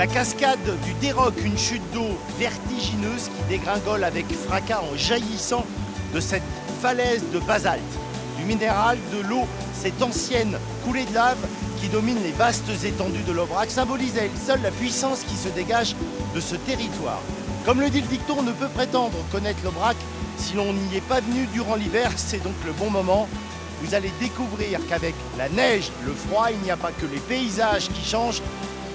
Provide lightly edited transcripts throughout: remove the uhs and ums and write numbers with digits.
La cascade du Déroc, une chute d'eau vertigineuse qui dégringole avec fracas en jaillissant de cette falaise de basalte. Du minéral, de l'eau, cette ancienne coulée de lave qui domine les vastes étendues de l'Aubrac symbolise à elle seule la puissance qui se dégage de ce territoire. Comme le dit le dicton, on ne peut prétendre connaître l'Aubrac si l'on n'y est pas venu durant l'hiver, c'est donc le bon moment. Vous allez découvrir qu'avec la neige, le froid, il n'y a pas que les paysages qui changent.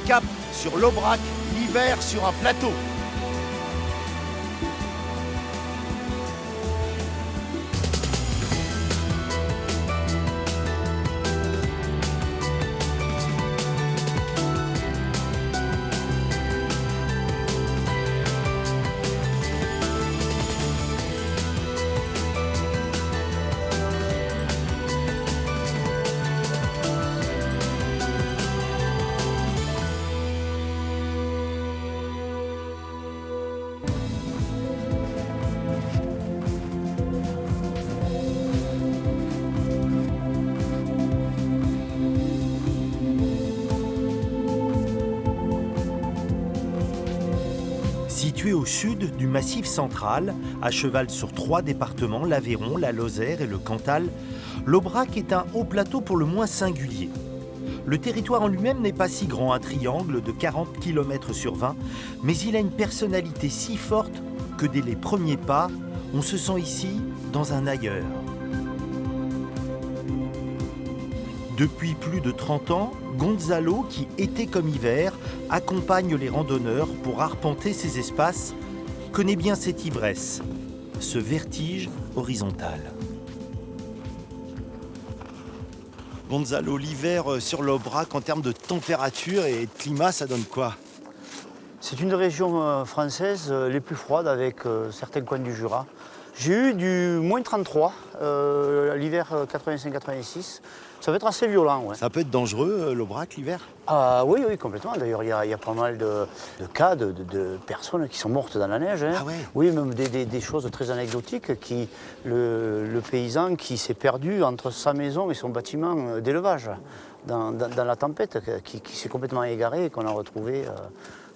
Cap sur l'Aubrac, l'hiver sur un plateau. Situé au sud du Massif central, à cheval sur 3 départements, l'Aveyron, la Lozère et le Cantal, l'Aubrac est un haut plateau pour le moins singulier. Le territoire en lui-même n'est pas si grand, un triangle de 40 km sur 20, mais il a une personnalité si forte que dès les premiers pas, on se sent ici dans un ailleurs. Depuis plus de 30 ans, Gonzalo, qui été comme hiver, accompagne les randonneurs pour arpenter ces espaces, connaît bien cette ivresse, ce vertige horizontal. Gonzalo, l'hiver sur l'Aubrac, en termes de température et de climat, ça donne quoi? C'est une des régions françaises les plus froides avec certains coins du Jura. J'ai eu du moins 33 l'hiver 85-86. Ça va être assez violent. Ouais. Ça peut être dangereux, l'Aubrac, l'hiver? Oui, complètement. D'ailleurs, il y a pas mal de cas de personnes qui sont mortes dans la neige. Hein. Ah ouais. Oui, même des choses très anecdotiques. Le paysan qui s'est perdu entre sa maison et son bâtiment d'élevage dans la tempête, qui s'est complètement égaré et qu'on a retrouvé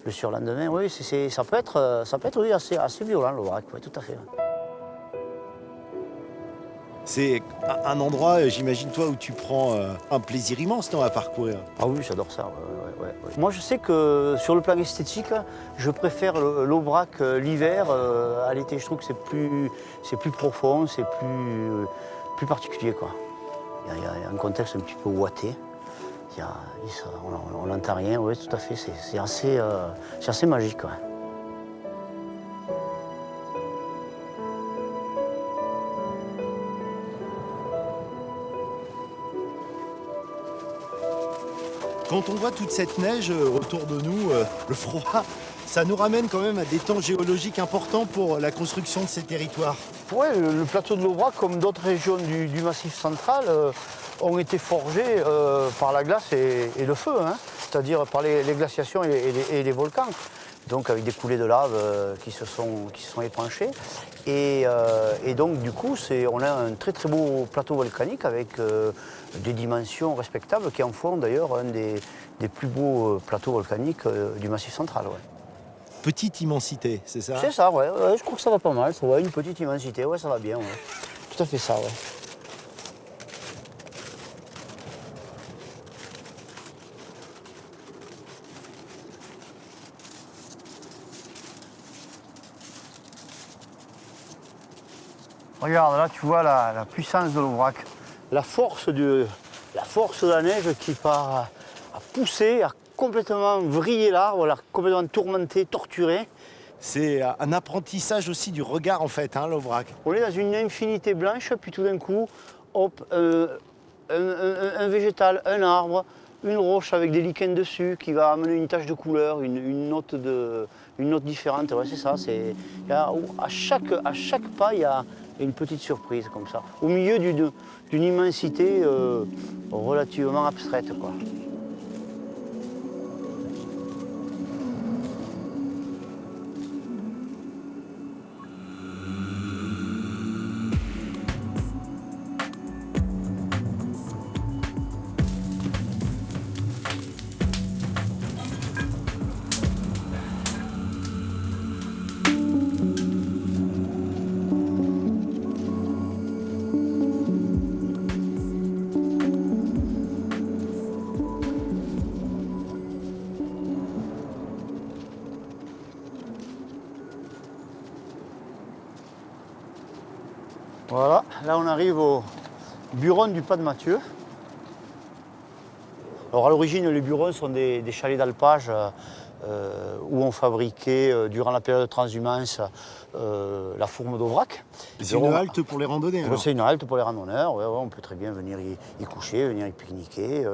le surlendemain. Oui, ça peut être oui, assez violent, l'Aubrac, oui, tout à fait. C'est un endroit, j'imagine toi, où tu prends un plaisir immense à parcourir. Ah oui, j'adore ça. Ouais. Moi, je sais que sur le plan esthétique, je préfère l'Aubrac l'hiver à l'été. Je trouve que c'est plus profond, c'est plus particulier, quoi. Il y a un contexte un petit peu ouaté. On n'entend rien, oui, tout à fait. C'est assez magique. Ouais. Quand on voit toute cette neige autour de nous, le froid, ça nous ramène quand même à des temps géologiques importants pour la construction de ces territoires. Oui, le plateau de l'Aubrac, comme d'autres régions du Massif central, ont été forgés par la glace et le feu, hein, c'est-à-dire par les glaciations et les volcans. Donc avec des coulées de lave qui se sont épanchées. Et donc du coup, on a un très très beau plateau volcanique avec des dimensions respectables qui en font d'ailleurs un des plus beaux plateaux volcaniques du Massif central. Ouais. Petite immensité, c'est ça? C'est ça, ouais, je crois que ça va pas mal. Ouais, une petite immensité, ouais, ça va bien. Ouais. Tout à fait ça, ouais. Regarde, là tu vois la puissance de l'Aubrac, la force de la neige qui part à pousser, à complètement vriller l'arbre, à complètement tourmenter, torturer. C'est un apprentissage aussi du regard en fait, hein, l'Aubrac. On est dans une infinité blanche, puis tout d'un coup, hop, un végétal, un arbre, une roche avec des lichens dessus qui va amener une tache de couleur, une note différente. Ouais, c'est ça. À chaque pas, il y a une petite surprise comme ça, au milieu d'une immensité relativement abstraite, quoi. Voilà, là on arrive au buron du Pas de Mathieu. Alors à l'origine, les burons sont des chalets d'alpage où on fabriquait, durant la période de transhumance, la fourme d'Aubrac. C'est une halte pour les randonnées alors. C'est une halte pour les randonneurs, ouais, on peut très bien venir y coucher, venir y pique-niquer.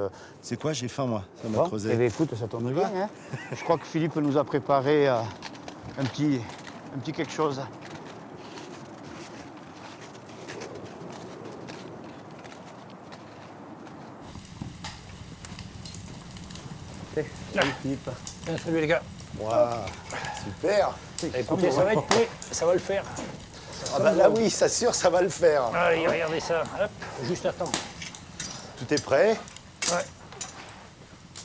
C'est quoi, j'ai faim moi, ça m'a Bon, creusé. eh bien, écoute, ça tombe bien. Hein. Je crois que Philippe nous a préparé un petit quelque chose. Salut Philippe. Bien, salut les gars. Waouh, super. Écoutez, ça va être prêt, ça va le faire. Ah bah là oui, ça sûr, ça va le faire. Allez, regardez ça. Hop, juste à temps. Tout est prêt? Ouais.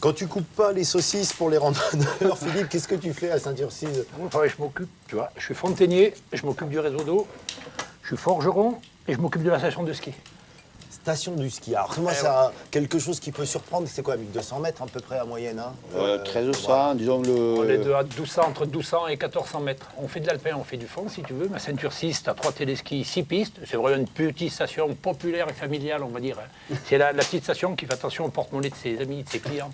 Quand tu coupes pas les saucisses pour les randonneurs, Philippe, qu'est-ce que tu fais à Saint-Urcise? Enfin, je m'occupe, tu vois. Je suis fontainier, je m'occupe du réseau d'eau, je suis forgeron et je m'occupe de la station de ski. Station du ski. Alors moi, c'est quelque chose qui peut surprendre. C'est quoi, 1200 mètres à peu près en moyenne, hein 1300, disons On est le... à 1200, entre 1200 et 1400 mètres. On fait de l'alpin, on fait du fond si tu veux. Ma ceinture 6, tu as 3 téléskis, 6 pistes. C'est vraiment une petite station populaire et familiale, on va dire. C'est la petite station qui fait attention au porte-monnaie de ses amis, de ses clients.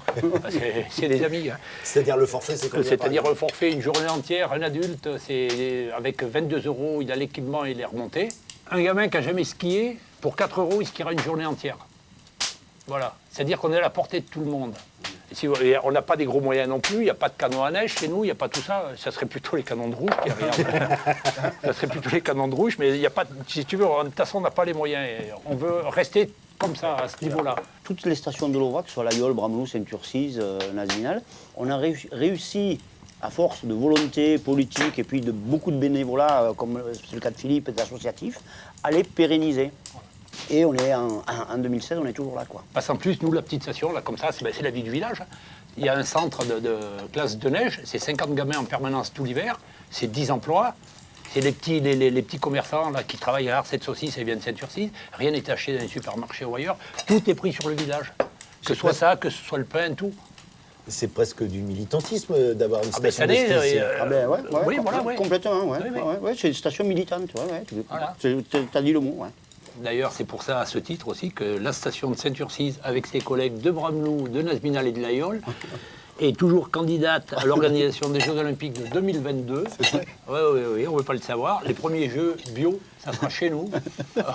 C'est des amis. Hein. C'est-à-dire le forfait, c'est combien? C'est-à-dire un forfait, une journée entière, un adulte, c'est avec 22 €, il a l'équipement et les remontées. Un gamin qui n'a jamais skié, pour 4 €, il skiera une journée entière. Voilà. C'est-à-dire qu'on est à la portée de tout le monde. Et on n'a pas des gros moyens non plus, il n'y a pas de canons à neige chez nous, il n'y a pas tout ça. Ça serait plutôt les canons de rouge qui arrivent. Ça serait plutôt les canons de rouge, mais il n'y a pas, si tu veux, de toute façon, on n'a pas les moyens. Et on veut rester comme ça, à ce niveau-là. Toutes les stations de l'Aubrac, soit l'Aïol, Bramelou, Saint-Urcise, Nazinal, on a réussi, à force de volonté politique et puis de beaucoup de bénévolat, comme c'est le cas de Philippe et d'associatifs, à les pérenniser. Et on est en 2016, on est toujours là, quoi. Parce qu'en plus, nous, la petite station, là, comme ça, c'est la vie du village. Il y a un centre de classe de neige, c'est 50 gamins en permanence tout l'hiver, c'est 10 emplois. C'est les petits commerçants là, qui travaillent à cette saucisse et viennent de Saint-Urcise. Rien n'est acheté dans les supermarchés ou ailleurs. Tout est pris sur le village. Que ce soit ça, que ce soit le pain, tout. C'est presque du militantisme d'avoir une station de ski. Oui, voilà, ouais. Complètement, ouais. Oui, oui. Ouais, c'est une station militante, ouais. Voilà. T'as dit le mot, ouais. D'ailleurs, c'est pour ça, à ce titre aussi, que la station de Saint-Urcise, avec ses collègues de Bramelou, de Nazminal et de l'Aïol, est toujours candidate à l'organisation des Jeux Olympiques de 2022. Oui, on ne veut pas le savoir. Les premiers Jeux bio, ça sera chez nous.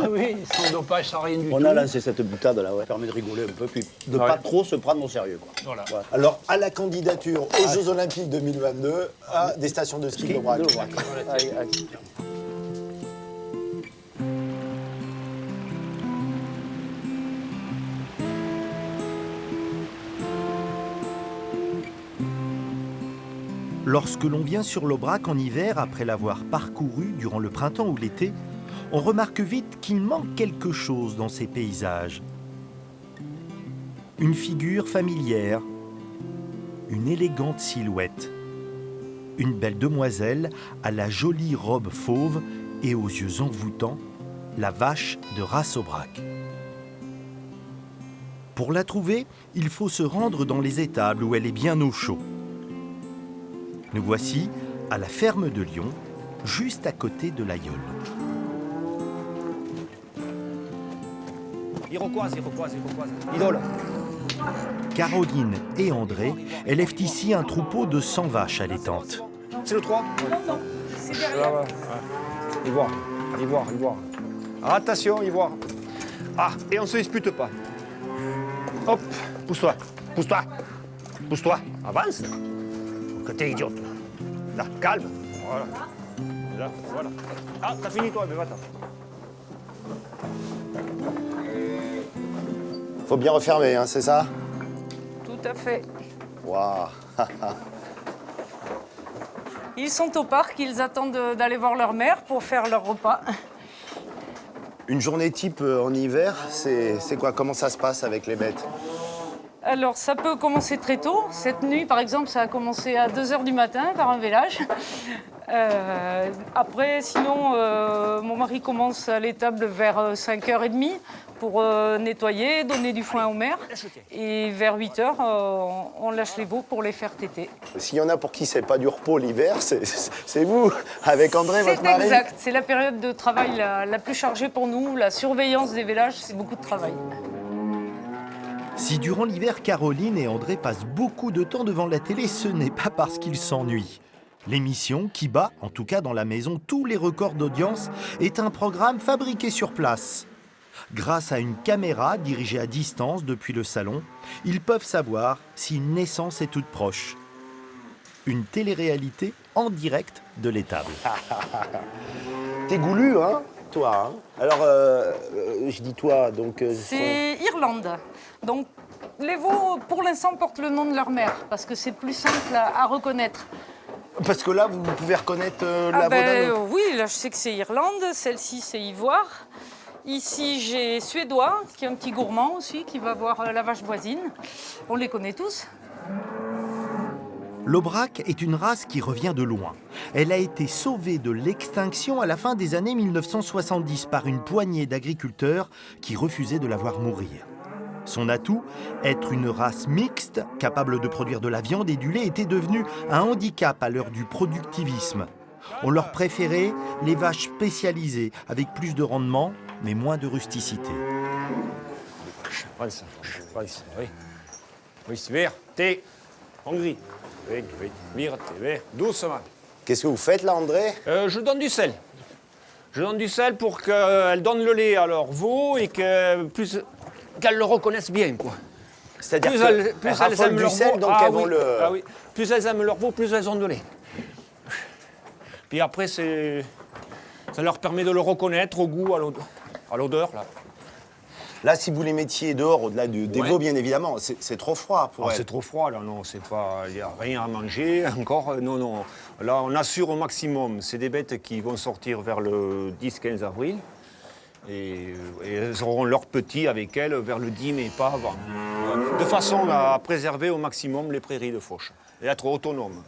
Oui, sans dopage, sans rien du tout. On a lancé cette boutade-là, ouais. Ça permet de rigoler un peu, puis de ne pas trop se prendre au sérieux, quoi. Voilà. Ouais. Alors, à la candidature aux Jeux Olympiques 2022, à des stations de ski de l'Aubrac. Allez. Lorsque l'on vient sur l'Aubrac en hiver, après l'avoir parcouru durant le printemps ou l'été, on remarque vite qu'il manque quelque chose dans ces paysages. Une figure familière, une élégante silhouette, une belle demoiselle à la jolie robe fauve et aux yeux envoûtants, la vache de race Aubrac. Pour la trouver, il faut se rendre dans les étables où elle est bien au chaud. Nous voici à la ferme de Lyon, juste à côté de l'Aïol. Iroquoise. Idole. Caroline et André élèvent ici un troupeau de 100 vaches allaitantes. C'est le 3? Non, c'est derrière. Ivoire. Ah, attention, Ivoire. Ah, et on se dispute pas. Hop, pousse-toi. Avance. Que t'es idiote. Là, calme. Voilà. Ah, t'as fini toi, mais va-t'en. Faut bien refermer, hein, c'est ça? Tout à fait. Waouh. Ils sont au parc, ils attendent d'aller voir leur mère pour faire leur repas. Une journée type en hiver, c'est quoi? Comment ça se passe avec les bêtes? Alors, ça peut commencer très tôt. Cette nuit, par exemple, ça a commencé à 2 h du matin par un village. Après, sinon, mon mari commence à l'étable vers 5 h 30 pour nettoyer, donner du foin aux mères. Et vers 8 heures, on lâche les veaux pour les faire téter. S'il y en a pour qui c'est pas du repos l'hiver, c'est vous, avec André, votre C'est mari. exact. C'est la période de travail la plus chargée pour nous. La surveillance des vélages, c'est beaucoup de travail. Si durant l'hiver, Caroline et André passent beaucoup de temps devant la télé, ce n'est pas parce qu'ils s'ennuient. L'émission, qui bat, en tout cas dans la maison, tous les records d'audience, est un programme fabriqué sur place. Grâce à une caméra dirigée à distance depuis le salon, ils peuvent savoir si une naissance est toute proche. Une télé-réalité en direct de l'étable. T'es goulu, hein, toi. Hein. Alors, je dis toi, donc... C'est Irlande. Donc, les veaux, pour l'instant, portent le nom de leur mère, parce que c'est plus simple à reconnaître. Parce que là, vous pouvez reconnaître la veau d'un autre. Oui, là, je sais que c'est Irlande. Celle-ci, c'est Ivoire. Ici, j'ai Suédois, qui est un petit gourmand aussi, qui va voir la vache voisine. On les connaît tous. L'Aubrac est une race qui revient de loin. Elle a été sauvée de l'extinction à la fin des années 1970 par une poignée d'agriculteurs qui refusaient de la voir mourir. Son atout, être une race mixte, capable de produire de la viande et du lait, était devenu un handicap à l'heure du productivisme. On leur préférait les vaches spécialisées, avec plus de rendement, mais moins de rusticité. Oui. Oui, c'est vert. T'es hongrie. Oui. Vire, t'es vert. Doucement. Qu'est-ce que vous faites là, André? Je donne du sel. Je donne du sel pour qu'elles donnent le lait à leur veau et qu'elles le reconnaissent bien, quoi. C'est-à-dire Plus qu'elles elles raffolent aiment du leur sel, veau, donc elles vont le... Ah oui. Plus elles aiment leur veau, plus elles ont de lait. Puis après, ça leur permet de le reconnaître au goût, à l'odeur, là. Là, si vous les mettiez dehors, au-delà des veaux, bien évidemment, c'est trop froid pour elles. C'est trop froid, là, non, c'est pas... Il n'y a rien à manger, encore, non. Là, on assure au maximum. C'est des bêtes qui vont sortir vers le 10-15 avril. Et elles auront leurs petits avec elles vers le 10 mai, pas avant. De façon à préserver au maximum les prairies de fauche et être autonome.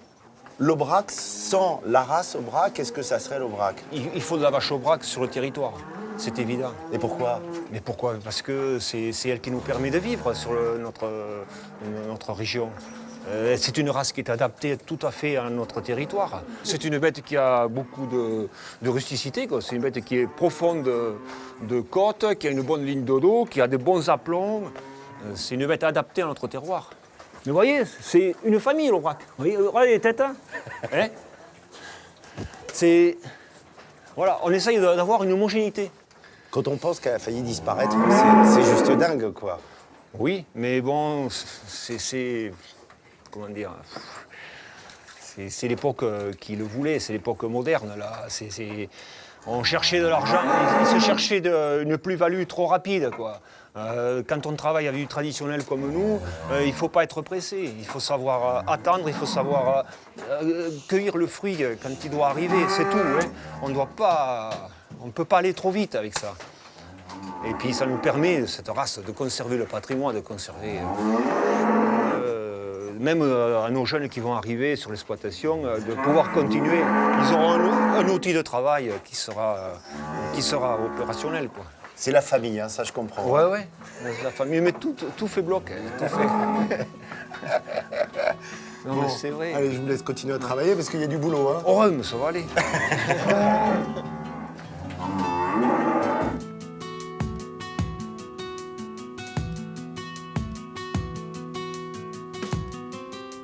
L'Aubrac, sans la race Aubrac, qu'est-ce que ça serait l'Aubrac? Il faut de la vache Aubrac sur le territoire, c'est évident. Et pourquoi? Mais pourquoi? Parce que c'est elle qui nous permet de vivre sur notre région. C'est une race qui est adaptée tout à fait à notre territoire. C'est une bête qui a beaucoup de rusticité, quoi. C'est une bête qui est profonde de côte, qui a une bonne ligne de dos, qui a des bons aplombs. C'est une bête adaptée à notre terroir. Mais vous voyez, c'est une famille, l'Aubrac. Vous voyez, regardez les têtes, hein, c'est... Voilà, on essaye d'avoir une homogénéité. Quand on pense qu'elle a failli disparaître, c'est juste dingue, quoi. Oui, mais bon, c'est... Comment dire? C'est l'époque qui le voulait, c'est l'époque moderne, là. On cherchait de l'argent, ils se cherchaient une plus-value trop rapide, quoi. Quand on travaille avec du traditionnel comme nous, il ne faut pas être pressé, il faut savoir attendre, il faut savoir cueillir le fruit quand il doit arriver, c'est tout. Hein. On ne peut pas aller trop vite avec ça. Et puis ça nous permet, cette race, de conserver le patrimoine, de conserver... même à nos jeunes qui vont arriver sur l'exploitation, de pouvoir continuer. Ils auront un outil de travail qui sera opérationnel, quoi. C'est la famille, hein, ça je comprends. Ouais, la famille, mais tout fait bloc, tout fait. Non, Bon, mais c'est vrai. Allez, je vous laisse continuer à travailler parce qu'il y a du boulot. Hein. Oh, mais ça va aller.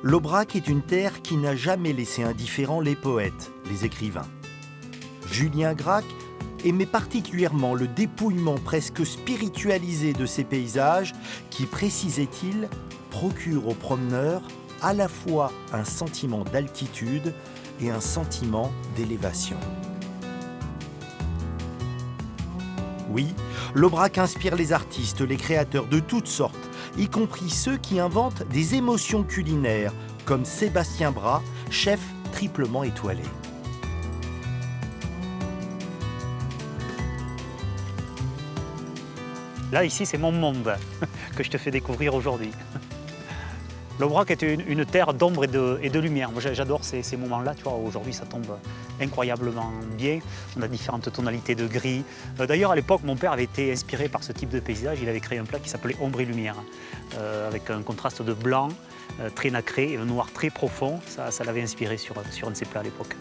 L'Aubrac est une terre qui n'a jamais laissé indifférents les poètes, les écrivains. Julien Gracq aimait particulièrement le dépouillement presque spiritualisé de ces paysages qui, précisait-il, procurent aux promeneurs à la fois un sentiment d'altitude et un sentiment d'élévation. Oui, l'Aubrac inspire les artistes, les créateurs de toutes sortes, y compris ceux qui inventent des émotions culinaires, comme Sébastien Bras, chef triplement étoilé. Là, ici, c'est mon monde que je te fais découvrir aujourd'hui. L'Aubrac est une terre d'ombre et de lumière. Moi, j'adore ces moments-là. Tu vois, aujourd'hui, ça tombe incroyablement bien. On a différentes tonalités de gris. D'ailleurs, à l'époque, mon père avait été inspiré par ce type de paysage. Il avait créé un plat qui s'appelait ombre et lumière, avec un contraste de blanc très nacré et un noir très profond. Ça l'avait inspiré sur un de ses plats à l'époque.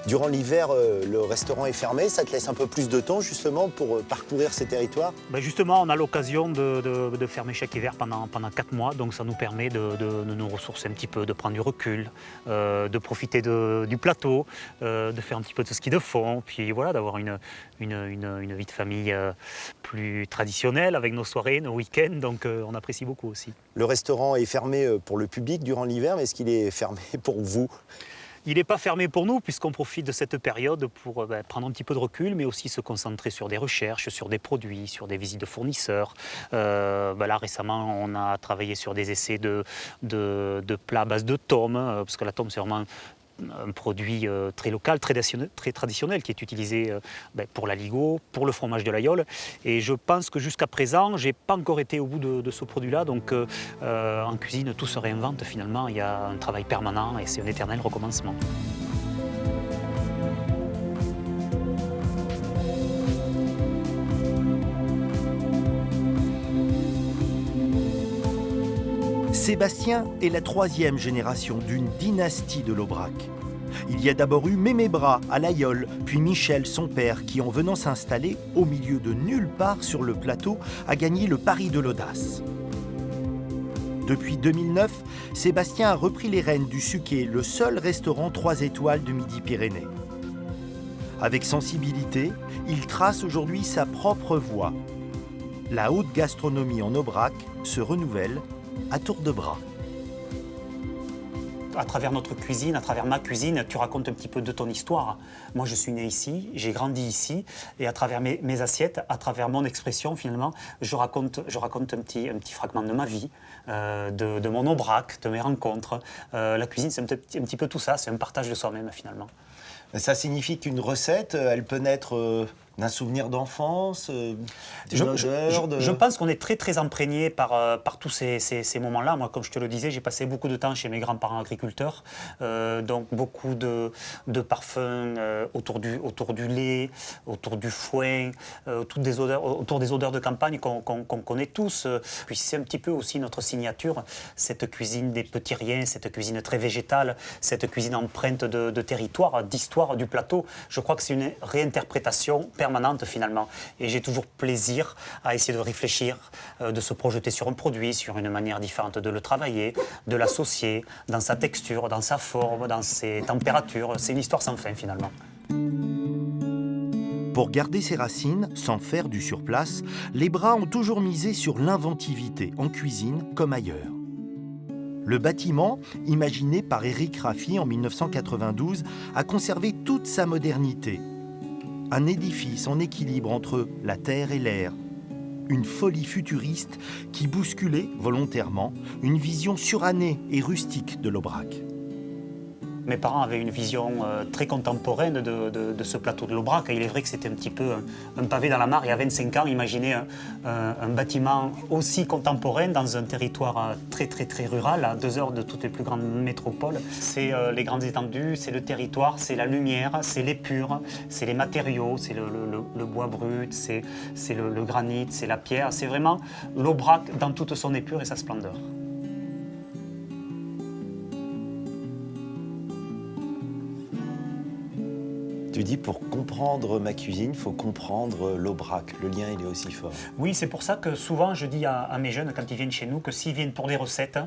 Durant l'hiver, le restaurant est fermé. Ça te laisse un peu plus de temps justement pour parcourir ces territoires? Justement, on a l'occasion de fermer chaque hiver pendant 4 mois. Donc ça nous permet de nous ressourcer un petit peu, de prendre du recul, de profiter du plateau, de faire un petit peu de ski de fond. Puis voilà, d'avoir une vie de famille plus traditionnelle avec nos soirées, nos week-ends. Donc on apprécie beaucoup aussi. Le restaurant est fermé pour le public durant l'hiver, mais est-ce qu'il est fermé pour vous? Il n'est pas fermé pour nous puisqu'on profite de cette période pour prendre un petit peu de recul, mais aussi se concentrer sur des recherches, sur des produits, sur des visites de fournisseurs. Là récemment, on a travaillé sur des essais de plats à base de tome, parce que la tome c'est vraiment un produit très local, très traditionnel, qui est utilisé pour l'aligot, pour le fromage de l'aïeul. Et je pense que jusqu'à présent, je n'ai pas encore été au bout de ce produit-là. Donc en cuisine, tout se réinvente finalement. Il y a un travail permanent et c'est un éternel recommencement. Sébastien est la 3e génération d'une dynastie de l'Aubrac. Il y a d'abord eu Mémé Bras à l'Aïeul, puis Michel, son père, qui en venant s'installer au milieu de nulle part sur le plateau, a gagné le pari de l'audace. Depuis 2009, Sébastien a repris les rênes du Suquet, le seul restaurant 3 étoiles de Midi-Pyrénées. Avec sensibilité, il trace aujourd'hui sa propre voie. La haute gastronomie en Aubrac se renouvelle à tour de bras. À travers notre cuisine, à travers ma cuisine, tu racontes un petit peu de ton histoire. Moi, je suis né ici, j'ai grandi ici, et à travers mes assiettes, à travers mon expression, finalement, je raconte un petit fragment de ma vie, de mon Aubrac, de mes rencontres. La cuisine, c'est un petit peu tout ça, c'est un partage de soi-même, finalement. Ça signifie qu'une recette, elle peut naître d'un souvenir d'enfance, d'une odeur je pense qu'on est très très imprégné par tous ces moments-là. Moi, comme je te le disais, j'ai passé beaucoup de temps chez mes grands-parents agriculteurs, donc beaucoup de parfums autour du lait, autour du foin, autour des odeurs de campagne qu'on connaît tous. Puis c'est un petit peu aussi notre signature, cette cuisine des petits riens, cette cuisine très végétale, cette cuisine empreinte de territoire, d'histoire du plateau. Je crois que c'est une réinterprétation permanente finalement. Et j'ai toujours plaisir à essayer de réfléchir, de se projeter sur un produit, sur une manière différente de le travailler, de l'associer dans sa texture, dans sa forme, dans ses températures. C'est une histoire sans fin finalement. Pour garder ses racines, sans faire du surplace, les Bras ont toujours misé sur l'inventivité, en cuisine comme ailleurs. Le bâtiment, imaginé par Éric Raffi en 1992, a conservé toute sa modernité. Un édifice en équilibre entre la terre et l'air. Une folie futuriste qui bousculait, volontairement, une vision surannée et rustique de l'Aubrac. Mes parents avaient une vision très contemporaine de ce plateau de l'Aubrac. Il est vrai que c'était un petit peu un pavé dans la mare. Il y a 25 ans, imaginez un bâtiment aussi contemporain dans un territoire très très très rural, à 2 heures de toutes les plus grandes métropoles. C'est les grandes étendues, c'est le territoire, c'est la lumière, c'est l'épure, c'est les matériaux, c'est le bois brut, c'est le granit, c'est la pierre. C'est vraiment l'Aubrac dans toute son épure et sa splendeur. Tu dis pour comprendre ma cuisine, il faut comprendre l'Aubrac. Le lien, il est aussi fort. Oui, c'est pour ça que souvent je dis à mes jeunes quand ils viennent chez nous que s'ils viennent pour des recettes,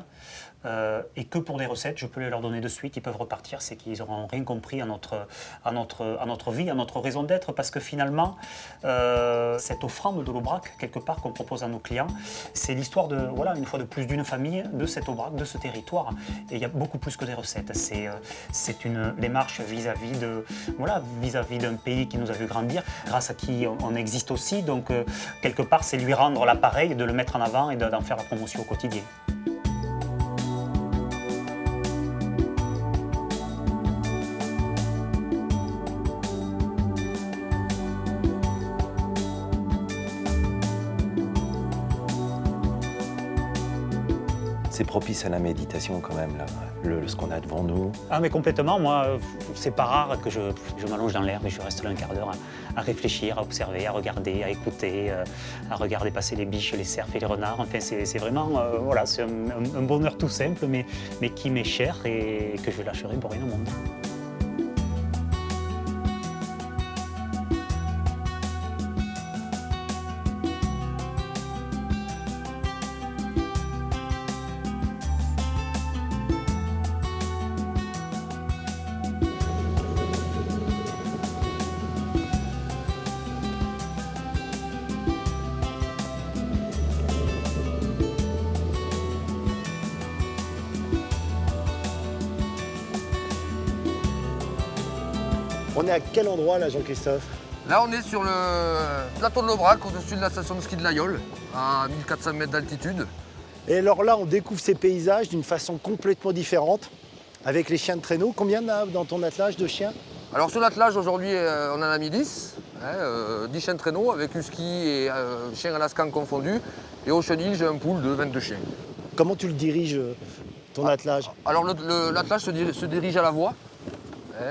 et que pour des recettes, je peux les leur donner de suite, ils peuvent repartir, c'est qu'ils n'auront rien compris à notre vie, à notre raison d'être, parce que finalement, cette offrande de l'Aubrac, quelque part, qu'on propose à nos clients, c'est l'histoire de, voilà, une fois de plus, d'une famille, de cet Aubrac, de ce territoire. Et il y a beaucoup plus que des recettes. C'est une démarche vis-à-vis d'un pays qui nous a vu grandir, grâce à qui on existe aussi. Donc, quelque part, c'est lui rendre l'appareil, de le mettre en avant et d'en faire la promotion au quotidien. C'est propice à la méditation quand même, là, ce qu'on a devant nous. Ah mais complètement, moi, c'est pas rare que je m'allonge dans l'herbe et je reste là un quart d'heure à réfléchir, à observer, à regarder, à écouter, à regarder passer les biches, les cerfs et les renards. Enfin, c'est vraiment, voilà, c'est un bonheur tout simple, mais qui m'est cher et que je lâcherai pour rien au monde. On est à quel endroit là, Jean-Christophe? Là, on est sur le plateau de l'Aubrac, au-dessus de la station de ski de l'Aïole, à 1400 mètres d'altitude. Et alors là, on découvre ces paysages d'une façon complètement différente, avec les chiens de traîneau. Combien il y en a dans ton attelage de chiens? Alors sur l'attelage, aujourd'hui, on en a mis 10. 10 chiens de traîneau, avec husky et chiens alaskan confondus. Et au chenil, j'ai un pool de 22 chiens. Comment tu le diriges, ton attelage? Alors l'attelage se dirige à la voix.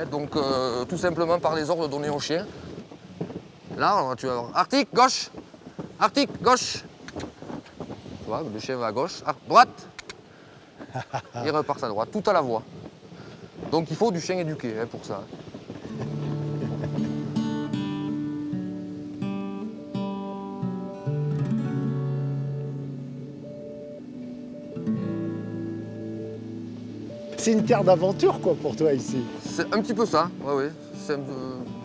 Donc tout simplement par les ordres donnés aux chiens. Là, tu vas voir Arctique, gauche. Arctique, gauche. Tu vois, le chien va à gauche. Droite. Il repart à droite, tout à la voix. Donc il faut du chien éduqué pour ça. C'est une terre d'aventure quoi pour toi ici. C'est un petit peu ça, oui.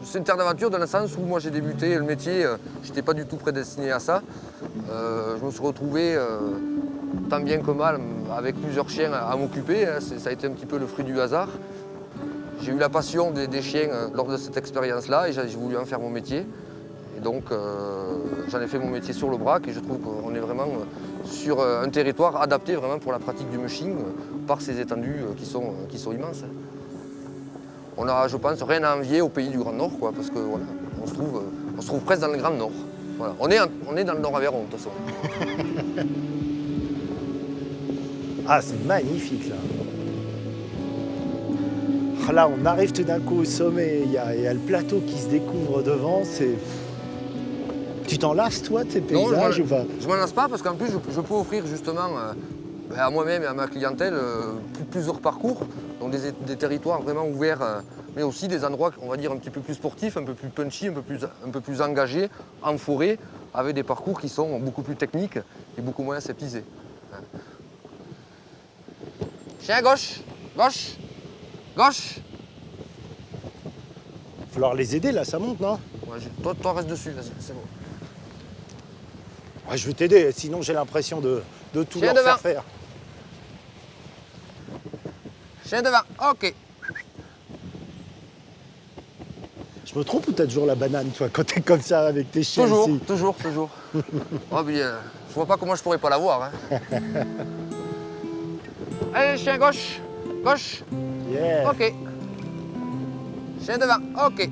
C'est une terre d'aventure dans le sens où moi j'ai débuté le métier, je n'étais pas du tout prédestiné à ça. Je me suis retrouvé tant bien que mal avec plusieurs chiens à m'occuper. Ça a été un petit peu le fruit du hasard. J'ai eu la passion des chiens lors de cette expérience-là et j'ai voulu en faire mon métier. Et donc j'en ai fait mon métier sur l'Aubrac et je trouve qu'on est vraiment sur un territoire adapté vraiment pour la pratique du mushing par ces étendues qui sont immenses. On n'a, je pense, rien à envier au pays du Grand Nord, quoi, parce que voilà, on se trouve presque dans le Grand Nord. Voilà. On est dans le Nord-Aveyron, de toute façon. Ah, c'est magnifique là. Là, on arrive tout d'un coup au sommet, il y a le plateau qui se découvre devant. Tu t'en lasses, toi, de ces paysages ou pas? Je ne m'en lasse pas parce qu'en plus, je peux offrir justement à moi-même et à ma clientèle plusieurs parcours, donc des territoires vraiment ouverts, mais aussi des endroits, on va dire, un petit peu plus sportifs, un peu plus punchy, un peu plus engagés, en forêt, avec des parcours qui sont beaucoup plus techniques et beaucoup moins aseptisés. Chien à gauche, gauche, gauche. Il va falloir les aider, là, ça monte, non? Ouais, toi, reste dessus, vas-y, c'est bon. Ouais, je vais t'aider, sinon j'ai l'impression de tout Chien leur devant. faire. Chien devant, ok. Je me trompe ou t'as toujours la banane, toi, quand t'es comme ça avec tes chiens Toujours, ici? toujours. Oh, mais, je vois pas comment je pourrais pas l'avoir. Hein. Allez, chien gauche, gauche, Yeah. ok. Chien devant, ok.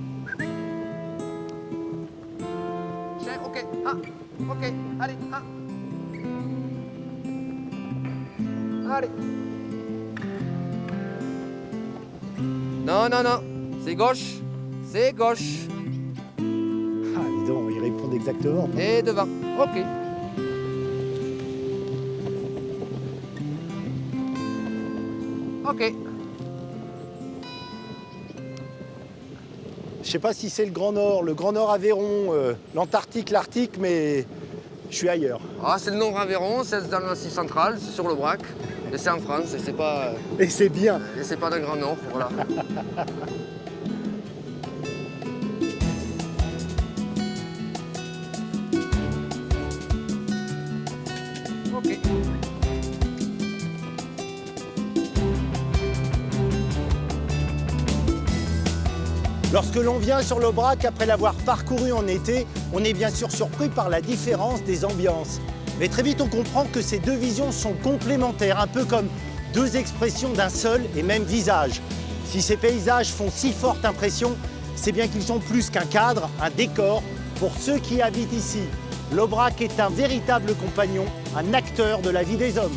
Chien, ok, ok, allez, Allez. Non, c'est gauche, c'est gauche. Ah, dis donc, ils répondent exactement. Et devant, ok. Ok. Je sais pas si c'est le Grand Nord Aveyron, l'Antarctique, l'Arctique, mais je suis ailleurs. Ah, c'est le Nord-Aveyron, c'est dans le Massif central, c'est sur l'Aubrac. Et c'est en France, et c'est pas bien. et c'est pas dans le Grand Nord, voilà. Ok. Lorsque l'on vient sur l'Aubrac après l'avoir parcouru en été, on est bien sûr surpris par la différence des ambiances. Mais très vite on comprend que ces deux visions sont complémentaires, un peu comme deux expressions d'un seul et même visage. Si ces paysages font si forte impression, c'est bien qu'ils sont plus qu'un cadre, un décor pour ceux qui habitent ici. L'Aubrac est un véritable compagnon, un acteur de la vie des hommes.